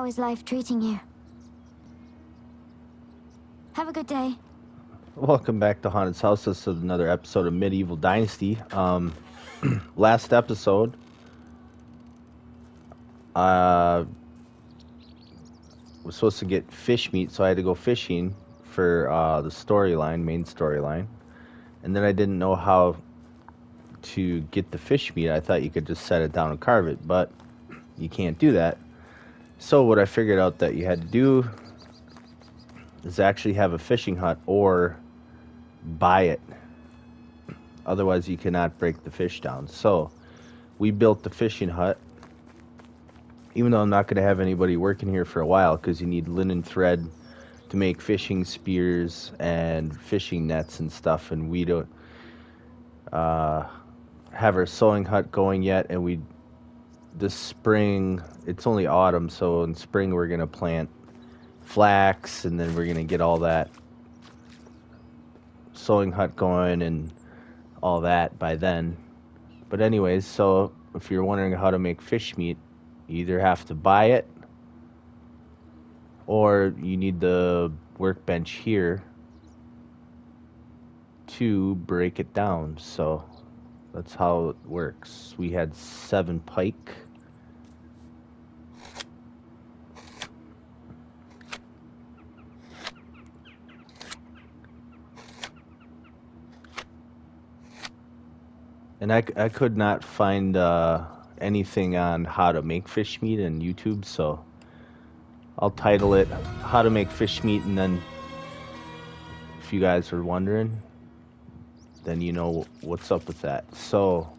How is life treating you? Have a good day. Welcome back to Haunted's House. This is another episode of Medieval Dynasty. Last episode, was supposed to get fish meat, so I had to go fishing for the storyline, main storyline. And then I didn't know how to get the fish meat. I thought you could just set it down and carve it, but you can't do that. So what I figured out that you had to do is actually have a fishing hut or buy it. Otherwise, you cannot break the fish down. So we built the fishing hut. Even though I'm not going to have anybody working here for a while, because you need linen thread to make fishing spears and fishing nets and stuff, and we don't have our sewing hut going yet. And this spring, it's only autumn, so in spring we're going to plant flax, and then we're going to get all that sewing hut going and all that by then. But anyways, so if you're wondering how to make fish meat, you either have to buy it or you need the workbench here to break it down. So that's how it works. We had 7 pike. And I could not find anything on how to make fish meat in YouTube, so I'll title it How to Make Fish Meat, and then if you guys are wondering, then you know what's up with that. So,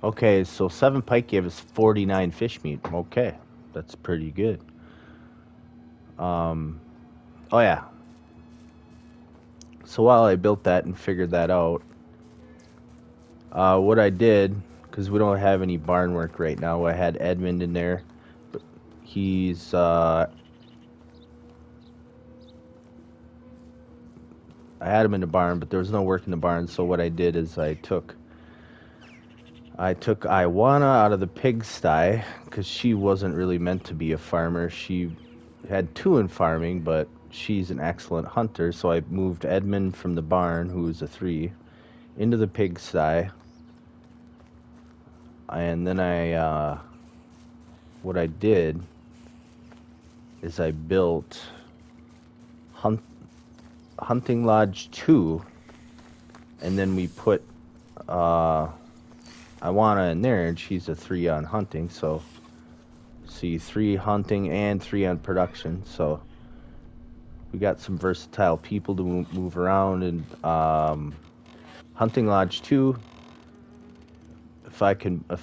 okay, so 7 pike gave us 49 fish meat. Okay, that's pretty good. Oh yeah. So while I built that and figured that out, what I did, because we don't have any barn work right now, I had Edmund in there, but he's I had him in the barn, but there was no work in the barn. So what I did is I took Iwana out of the pigsty, because she wasn't really meant to be a farmer. She had 2 in farming, but she's an excellent hunter. So I moved Edmund from the barn, who was a 3, into the pigsty. And then what I did is I built Hunting Lodge 2, and then we put Iwana in there, and she's a 3 on hunting. So see, 3 hunting and 3 on production. So we got some versatile people to move around. And Hunting Lodge 2, if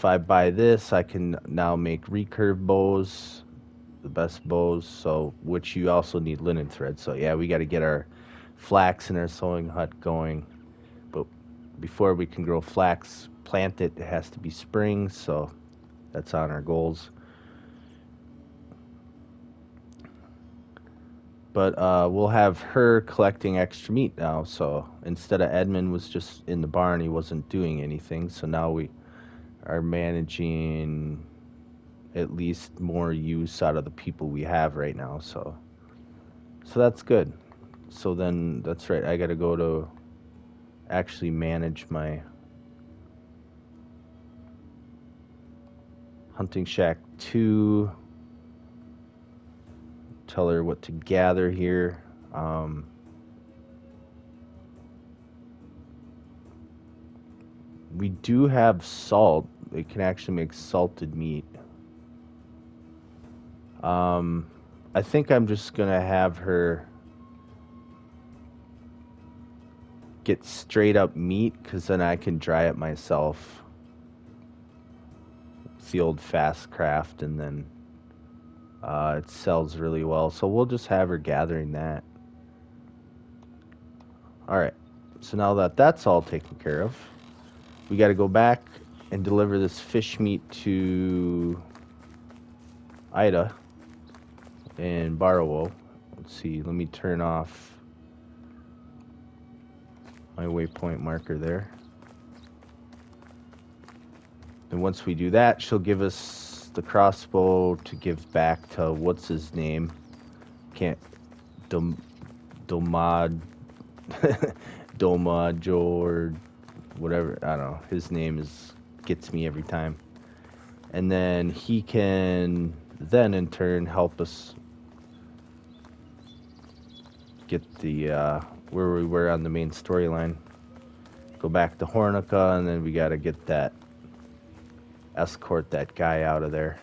I buy this, I can now make recurve bows, the best bows, so which you also need linen thread. So yeah, we got to get our flax in our sewing hut going. But before we can grow flax, plant it has to be spring, so that's on our goals. But we'll have her collecting extra meat now. So instead of Edmund was just in the barn, he wasn't doing anything. So now we are managing at least more use out of the people we have right now. So that's good. So then that's right. I got to go to actually manage my Hunting Shack 2. Tell her what to gather here. We do have salt. It can actually make salted meat. I think I'm just gonna have her get straight up meat, because then I can dry it myself. It's the old fast craft, and then it sells really well. So we'll just have her gathering that. Alright, so now that that's all taken care of, we got to go back and deliver this fish meat to Ida in Barrow. Let's see, let me turn off my waypoint marker there. And once we do that, she'll give us the crossbow to give back to what's his name? Can't Domad Domajo or whatever. I don't know. His name gets me every time. And then he can then in turn help us get the where we were on the main storyline. Go back to Hornica, and then we gotta get that escort that guy out of there.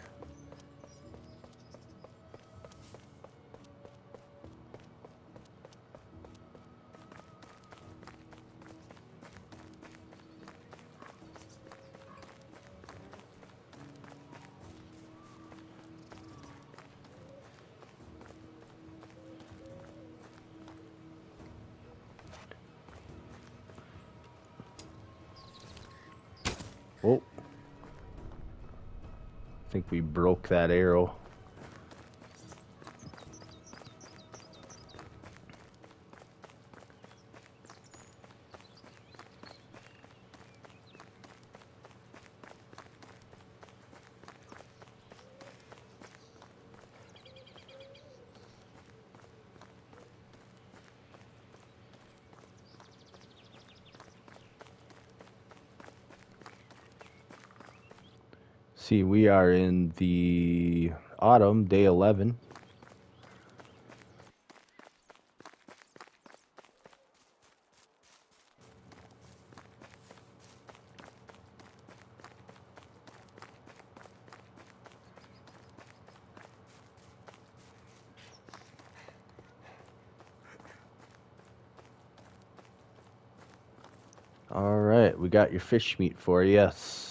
Oh. I think we broke that arrow. See, we are in the autumn, day 11. All right, we got your fish meat for you. Yes.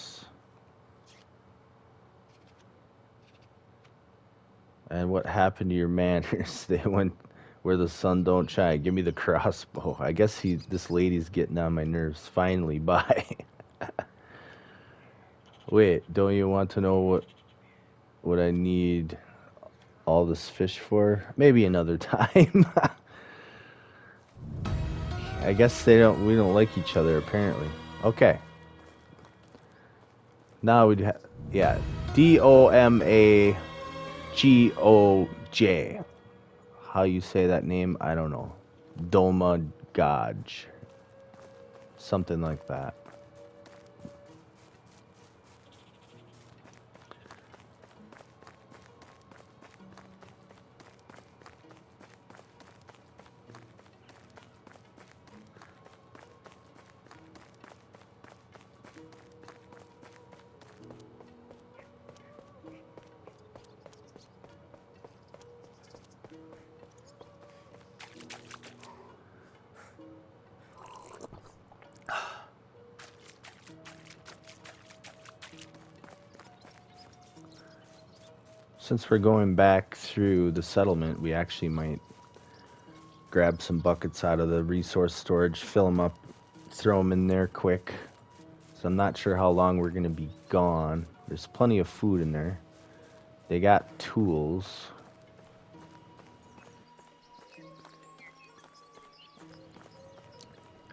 And what happened to your manners? They went where the sun don't shine. Give me the crossbow. I guess this lady's getting on my nerves. Finally, bye. Wait, don't you want to know what I need all this fish for? Maybe another time. I guess we don't like each other apparently. Okay. Now we'd have, yeah, Domagoj. How you say that name? I don't know. Domagoj. Something like that. Since we're going back through the settlement, we actually might grab some buckets out of the resource storage, fill them up, throw them in there quick. So I'm not sure how long we're going to be gone. There's plenty of food in there. They got tools.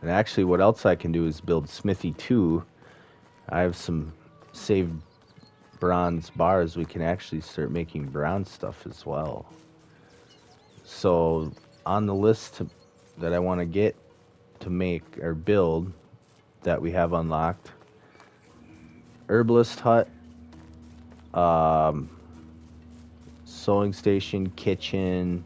And actually what else I can do is build Smithy 2. I have some saved bronze bars. We can actually start making bronze stuff as well. So on the list that I want to get to make or build that we have unlocked, herbalist hut, sewing station, kitchen,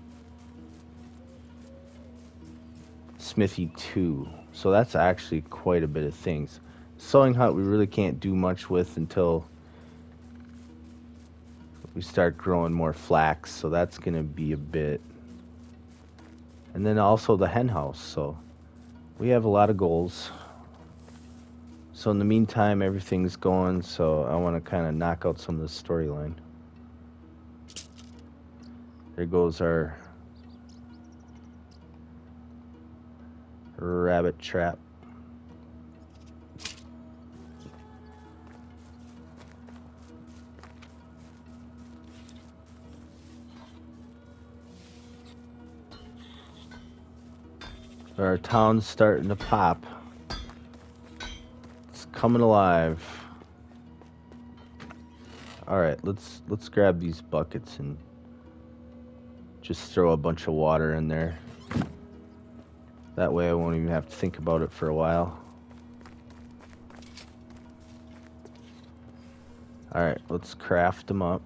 Smithy 2. So that's actually quite a bit of things. Sewing hut we really can't do much with until we start growing more flax, so that's going to be a bit. And then also the hen house, so we have a lot of goals. So in the meantime, everything's going, so I want to kind of knock out some of the storyline. There goes our rabbit trap. Our town's starting to pop. It's coming alive. Alright, let's grab these buckets and just throw a bunch of water in there. That way I won't even have to think about it for a while. Alright, let's craft them up.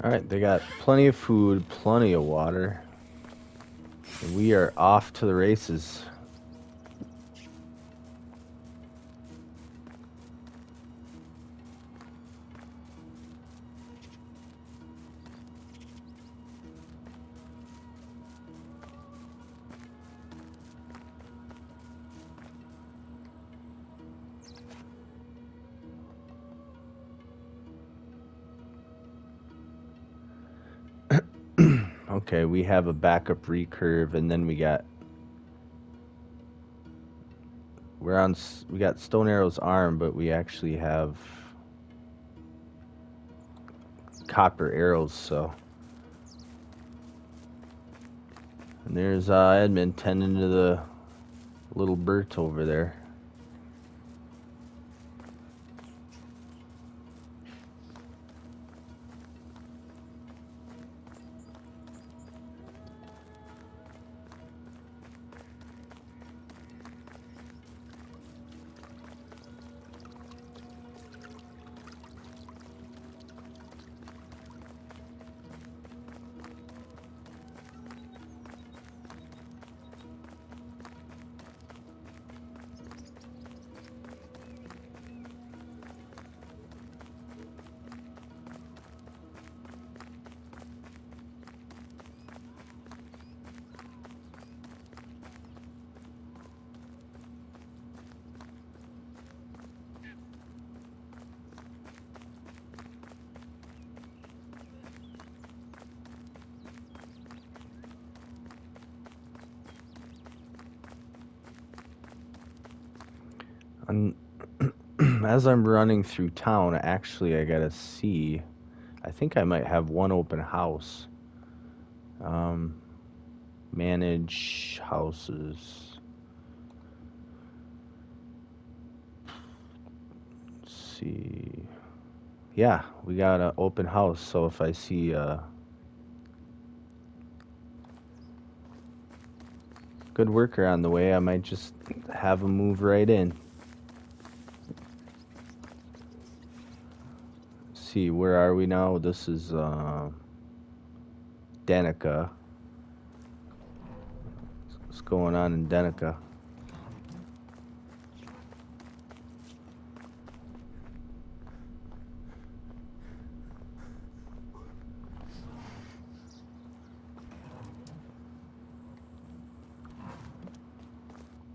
Alright, they got plenty of food, plenty of water. And we are off to the races. Okay, we have a backup recurve, and then we got we got Stone Arrow's arm, but we actually have copper arrows. So, and there's Edmund tending to the little Bert over there. And as I'm running through town, actually, I gotta see. I think I might have one open house. Manage houses. Let's see. Yeah, we got an open house. So if I see good worker on the way, I might just have him move right in. See, where are we now? This is Danica. What's going on in Danica?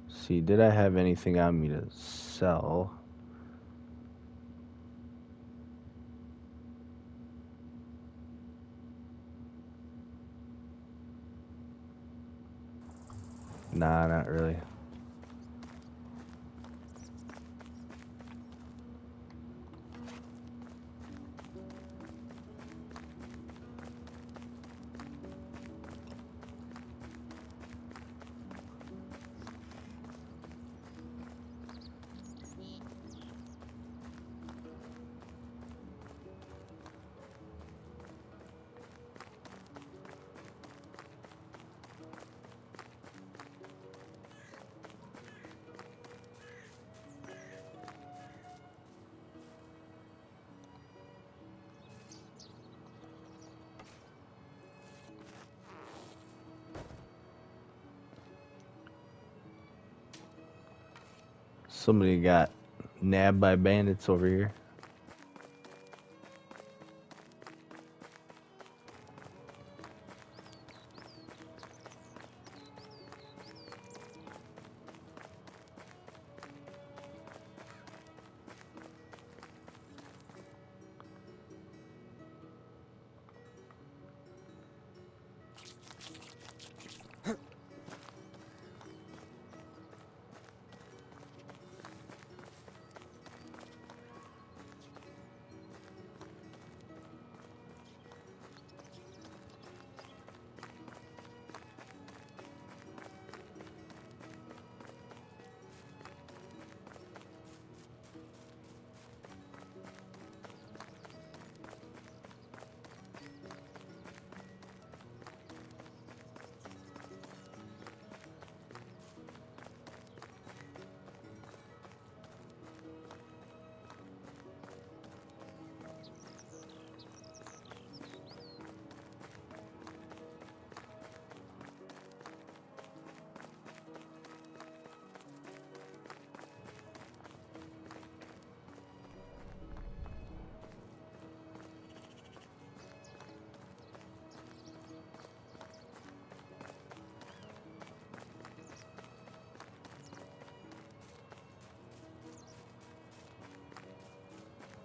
See, did I have anything on me to sell? Nah, not really. Somebody got nabbed by bandits over here.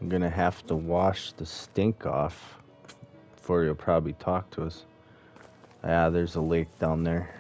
I'm gonna have to wash the stink off before you'll probably talk to us. Ah, there's a lake down there.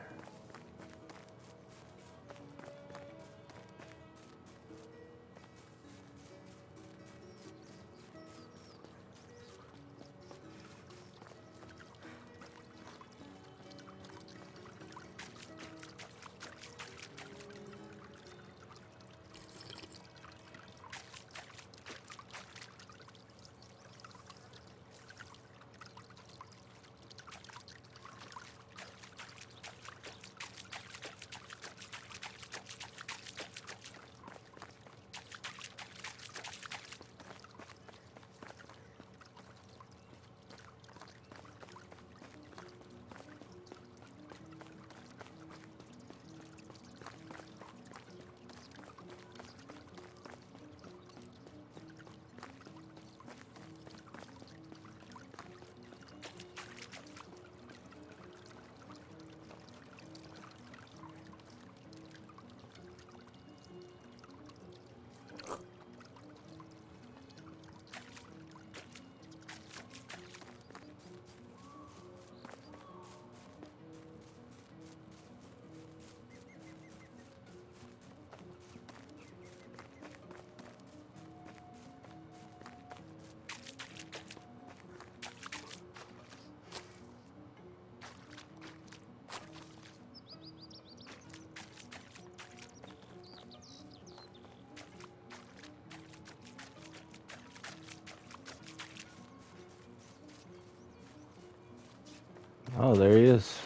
Oh, there he is.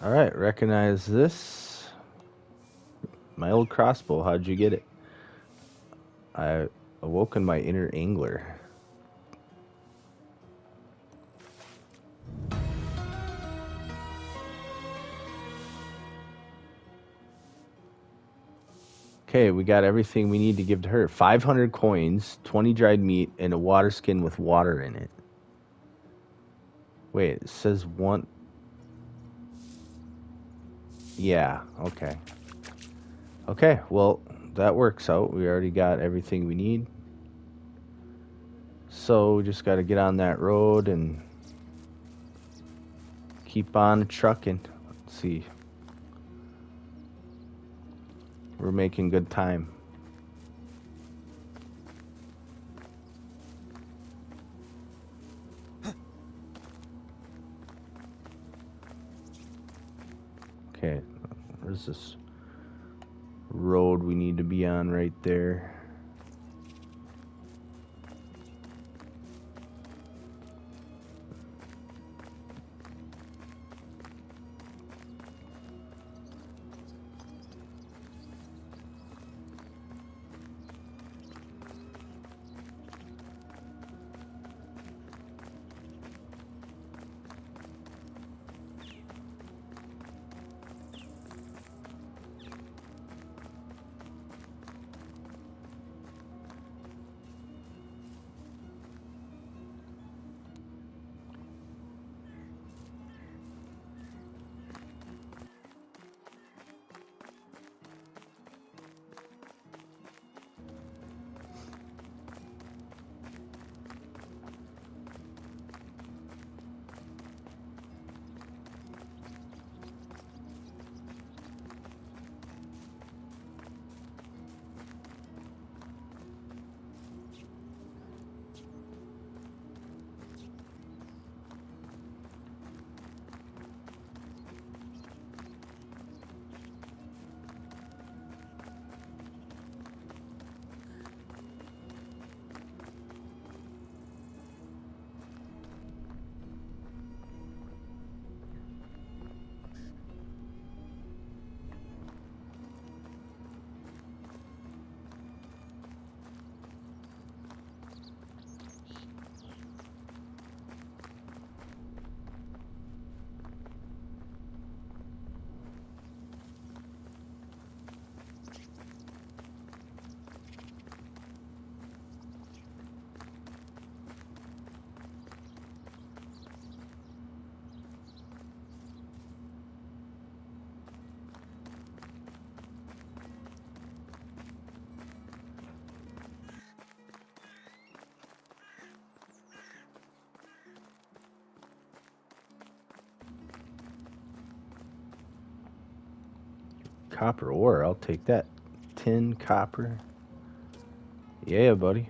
All right, recognize this. My old crossbow. How'd you get it? I awoken my inner angler. Okay, we got everything we need to give to her. 500 coins, 20 dried meat, and a water skin with water in it. Wait, it says one. Yeah, okay. Okay, well, that works out. We already got everything we need. So we just got to get on that road and keep on trucking. Let's see. We're making good time. Okay, where's this road we need to be on right there? Copper ore, I'll take that. Tin, copper. Yeah, buddy.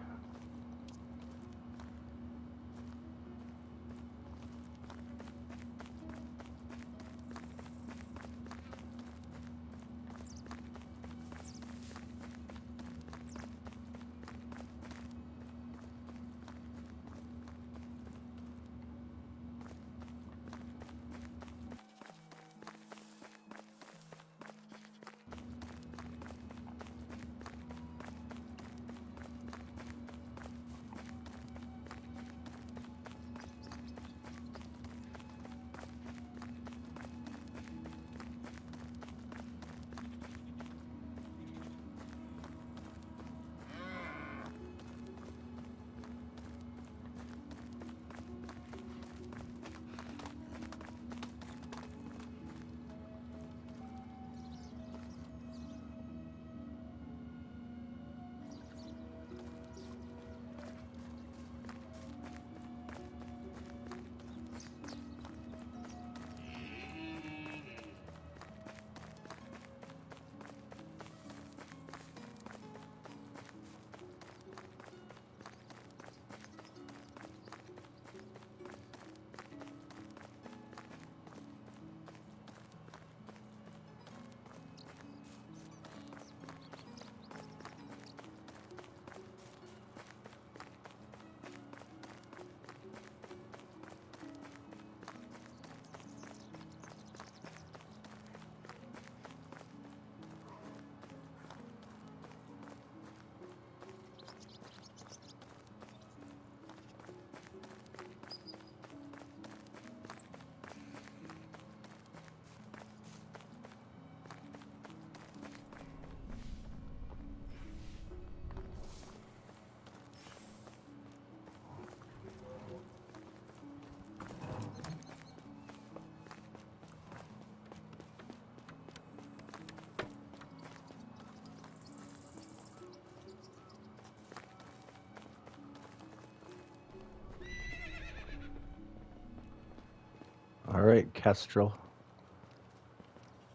All right, Kestrel.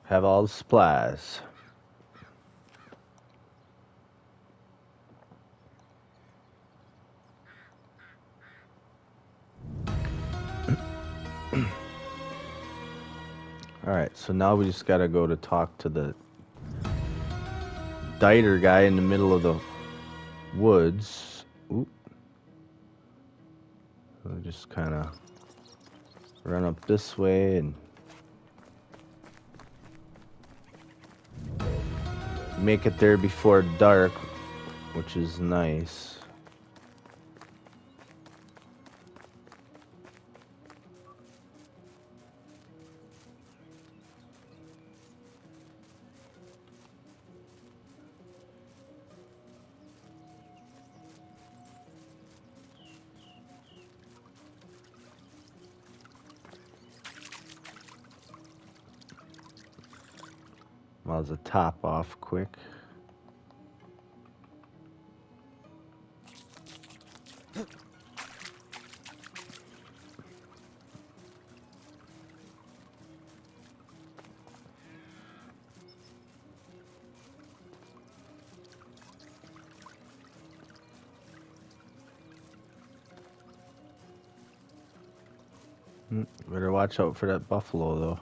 Have all the supplies. Alright, so now we just gotta go to talk to the diter guy in the middle of the woods. Oop. So just kind of run up this way and make it there before dark, which is nice. Might as well top off quick. Better watch out for that buffalo, though.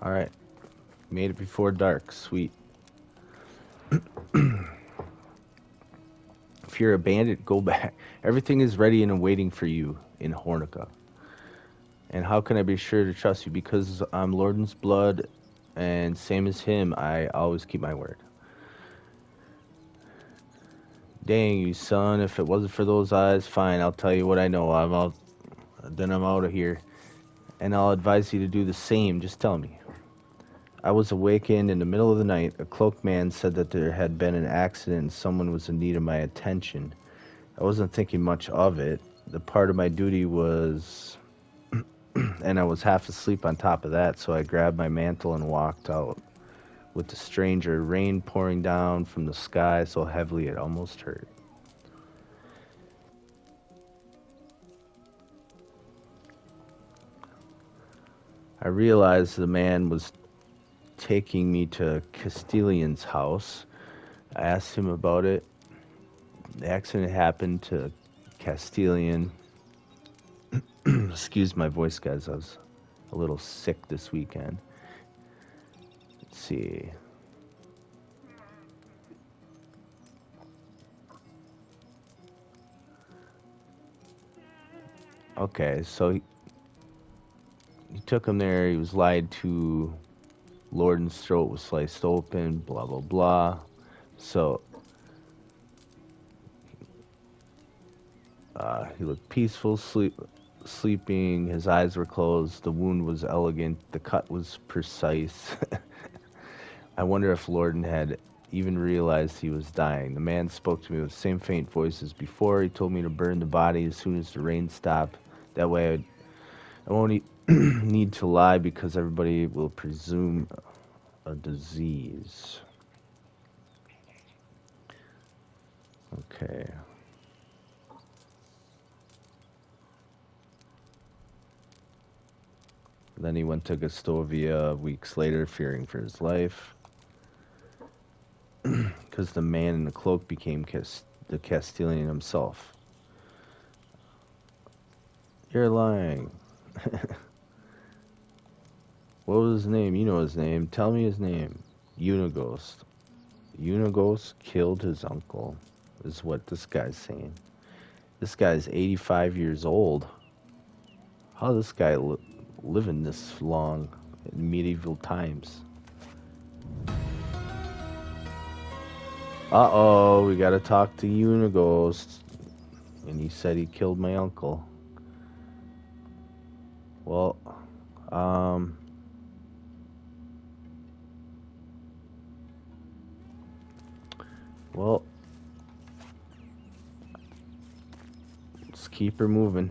Alright. Made it before dark. Sweet. If you're a bandit, go back. Everything is ready and waiting for you in Hornica. And how can I be sure to trust you? Because I'm Lorden's blood, and same as him, I always keep my word. Dang you, son. If it wasn't for those eyes, fine, I'll tell you what I know. I'm out of here. And I'll advise you to do the same. Just tell me. I was awakened in the middle of the night. A cloaked man said that there had been an accident and someone was in need of my attention. I wasn't thinking much of it. the part of my duty was, and I was half asleep on top of that, so I grabbed my mantle and walked out with the stranger, rain pouring down from the sky so heavily it almost hurt. I realized the man was taking me to Castilian's house. I asked him about it. The accident happened to Castilian. Excuse my voice, guys. I was a little sick this weekend. Let's see. Okay, so he took him there. He was lied to. Lorden's throat was sliced open. Blah blah blah. So he looked peaceful, sleeping. His eyes were closed. The wound was elegant. The cut was precise. I wonder if Lorden had even realized he was dying. The man spoke to me with the same faint voice as before. He told me to burn the body as soon as the rain stopped. That way I won't need to lie because everybody will presume a disease. Okay. Then he went to Gastovia weeks later, fearing for his life. Because the man in the cloak became the Castilian himself. You're lying. What was his name? You know his name. Tell me his name. Unighost. Unighost killed his uncle, is what this guy's saying. This guy's 85 years old. How this guy living this long in medieval times? Uh-oh, we gotta talk to Unighost. And he said he killed my uncle. Well, let's keep her moving.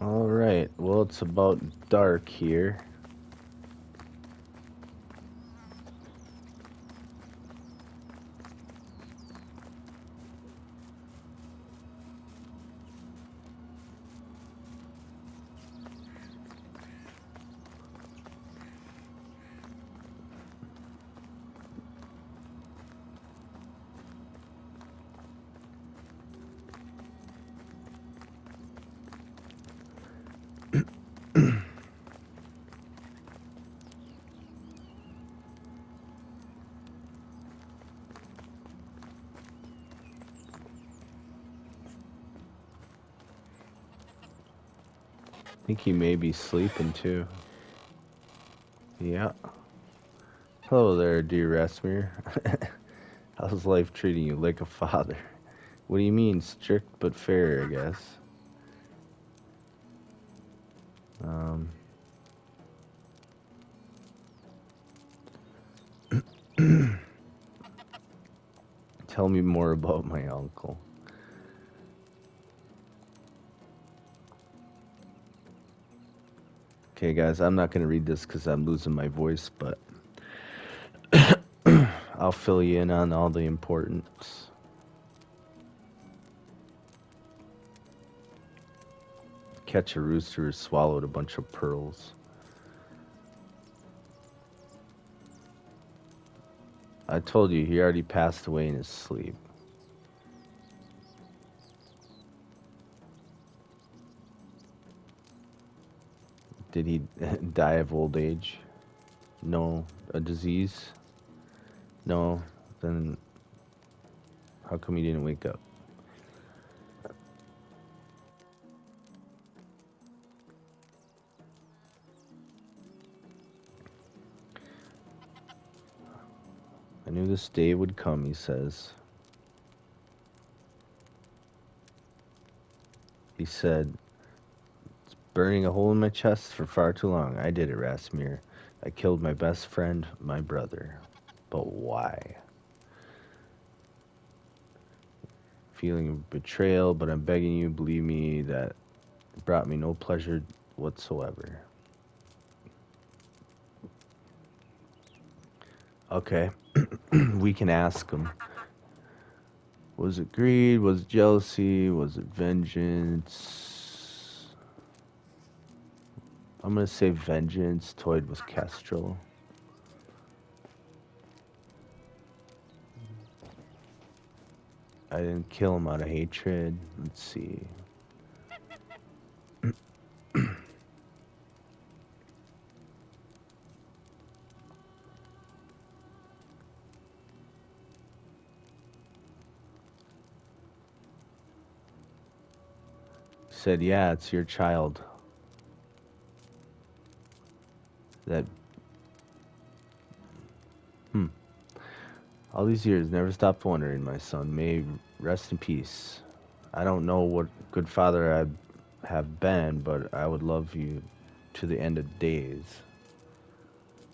Alright, well, it's about dark here. think he may be sleeping too. Yeah. Hello there, dear Rasmir. How's life treating you? Like a father? What do you mean? Strict but fair, I guess. Tell me more about my uncle. Okay, guys, I'm not going to read this because I'm losing my voice, but I'll fill you in on all the importance. Catch a rooster who swallowed a bunch of pearls. I told you, he already passed away in his sleep. Did he die of old age? No. A disease? No. Then how come he didn't wake up? I knew this day would come, he says. He said, it's burning a hole in my chest for far too long. I did it, Rasmir. I killed my best friend, my brother. But why? Feeling of betrayal, but I'm begging you, believe me, that it brought me no pleasure whatsoever. Okay, we can ask him. Was it greed? Was it jealousy? Was it vengeance? I'm gonna say vengeance toyed with Kestrel. I didn't kill him out of hatred. Let's see. Said, yeah, it's your child. That, all these years, never stopped wondering, my son. May rest in peace. I don't know what good father I have been, but I would love you to the end of days.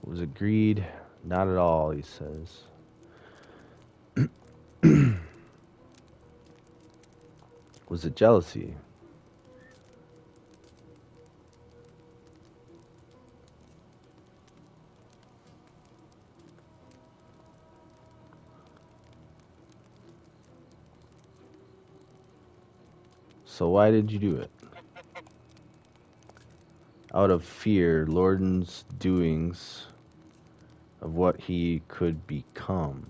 Was it greed? Not at all, he says. Was it jealousy? So why did you do it? Out of fear, Lorden's doings of what he could become.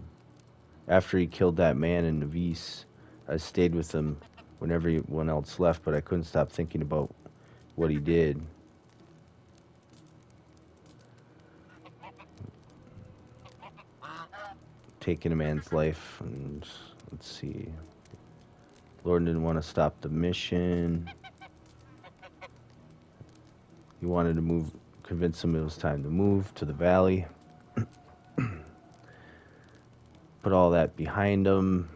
After he killed that man in Navis, I stayed with him when everyone else left, but I couldn't stop thinking about what he did. Taking a man's life, and let's see. Lorden didn't want to stop the mission. He wanted to move, convince him it was time to move to the valley. Put all that behind him,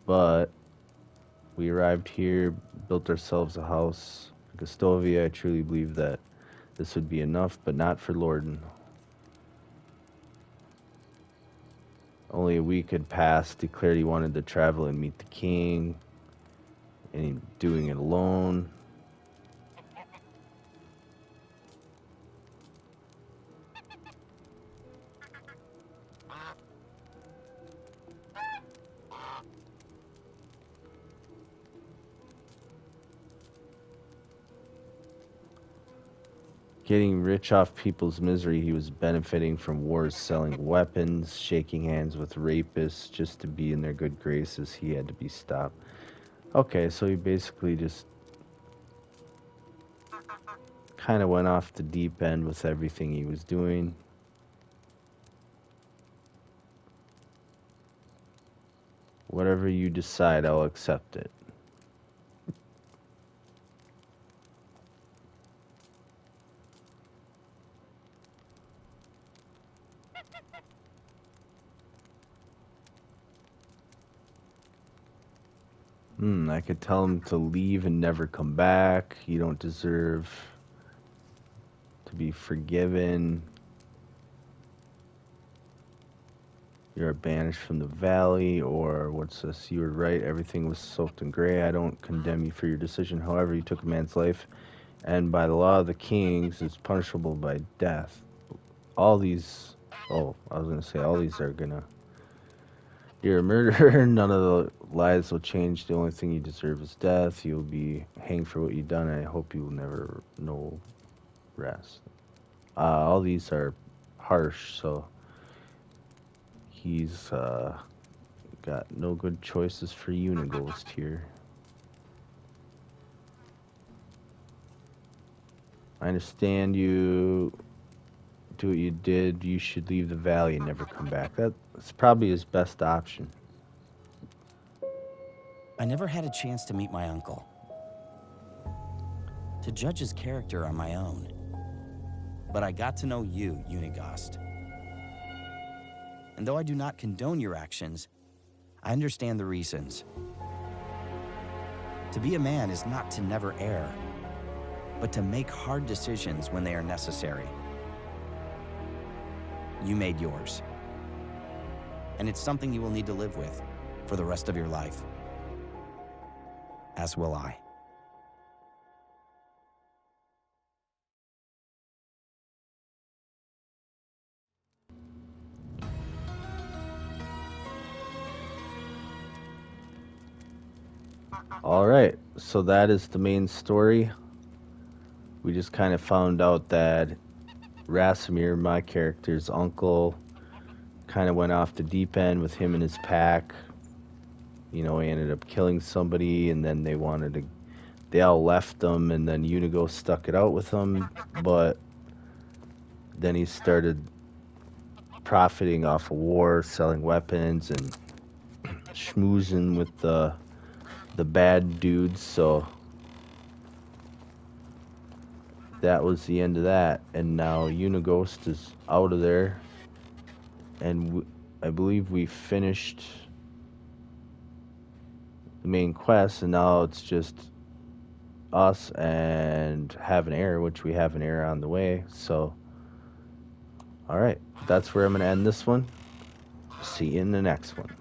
but we arrived here, built ourselves a house. In Gustovia, I truly believe that this would be enough, but not for Lorden. Only a week had passed, declared he wanted to travel and meet the king, and he doing it alone. Getting rich off people's misery, he was benefiting from wars, selling weapons, shaking hands with rapists just to be in their good graces. He had to be stopped. Okay, so he basically just kind of went off the deep end with everything he was doing. Whatever you decide, I'll accept it. I could tell him to leave and never come back. You don't deserve to be forgiven. You're banished from the valley, or what's this? You were right, everything was soaked in gray. I don't condemn you for your decision. However, you took a man's life, and by the law of the kings, it's punishable by death. All these, oh, I was gonna say, all these are gonna. You're a murderer. None of the lies will change. The only thing you deserve is death. You'll be hanged for what you've done, and I hope you will never know rest. All these are harsh, so he's got no good choices for Unighost here. I understand you do what you did. You should leave the valley and never come back. That's probably his best option. I never had a chance to meet my uncle, to judge his character on my own. But I got to know you, Unighost. And though I do not condone your actions, I understand the reasons. To be a man is not to never err, but to make hard decisions when they are necessary. You made yours. And it's something you will need to live with for the rest of your life. As will I. All right, so that is the main story. We just kind of found out that Rasimir, my character's uncle, kind of went off the deep end with him and his pack. You know, he ended up killing somebody, and then they all left him, and then Unigo stuck it out with him, but then he started profiting off of war, selling weapons, and schmoozing with the bad dudes, so that was the end of that. And now Unighost is out of there, and I believe we finished the main quest, and now it's just us and have an heir, which we have an heir on the way. So all right, that's where I'm going to end this one. See you in the next one.